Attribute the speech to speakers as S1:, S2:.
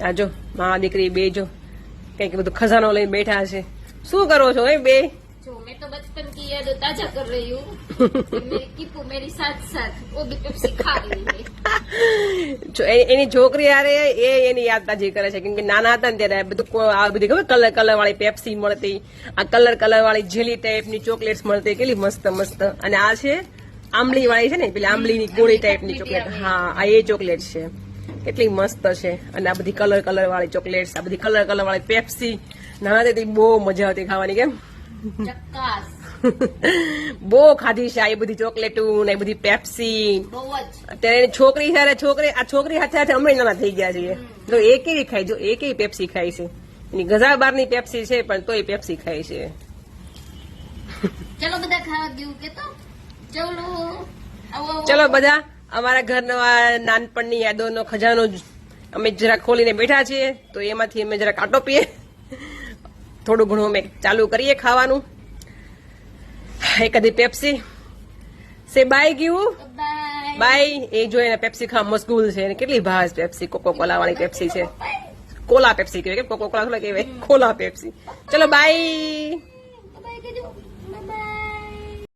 S1: આ જો મા દીકરી બે જો કઈક બધું ખજાનો લઈને બેઠા છે. શું કરો છો એ બે?
S2: जो मैं तो बचपन की याद ताजा कर रही हूँ। मेरी कीपू मेरी साथ साथ वो भी पेप्सी खा रही है।
S1: જો એની છોકરી આરે એ એની યાદ તાજી કરે છે કેમ કે નાના હતા ને ત્યારે બધું આ બધી ખબર કલર કલર વાળી પેપ્સી મળતી, આ કલર કલર વાળી જેલી ટાઈપની ચોકલેટ્સ મળતી, કેટલી મસ્ત મસ્ત. અને આ છે આંબલી વાળી છે ને, પેલી આંબલીની ગોળી ટાઈપની ચોકલેટ. હા આ એ ચોકલેટ છે, કેટલી મસ્ત છે. અને આ બધી કલર કલર વાળી ચોકલેટ્સ, આ બધી કલર કલર વાળી પેપ્સી નાના હતી બહુ મજા આવતી ખાવાની. કેમ
S2: चक्कास
S1: બહુ ખાધી છે આ બધી ચોકલેટો ને એ બધી પેપ્સી.
S2: बहुत
S1: અત્યારે એની છોકરી સાથે છોકરી હાથે હાથે અમે નાના થઈ ગયા છીએ. જો એ કેવી ખાય, જો એ કેવી પેપ્સી ખાય છે. એની ગઝા બારની પેપ્સી છે પણ તોય પેપ્સી ખાય છે.
S2: चलो बता खा गયું के तो चलो आओ
S1: ચલો બધા અમારા ઘરનો આ નાનપણની યાદોનો ખજાનો અમે જરા ખોલીને બેઠા છીએ, તો એમાંથી અમે જરા કાંટો પીએ, થોડું ઘણું અમે ચાલુ કરીએ ખાવાનું. એકાદી પેપ્સી સે બાય ગયું
S2: बाय
S1: બાય. એ જો એને પેપ્સી ખાવા મશગુલ છે. એને કેટલી ભાવે છે પેપ્સી, કોકો કોલા વાળી પેપ્સી છે. કોલા પેપ્સી કહેવાય કે કોકો કોલા થોડા કહેવાય, કોલા પેપ્સી. ચલો બાય.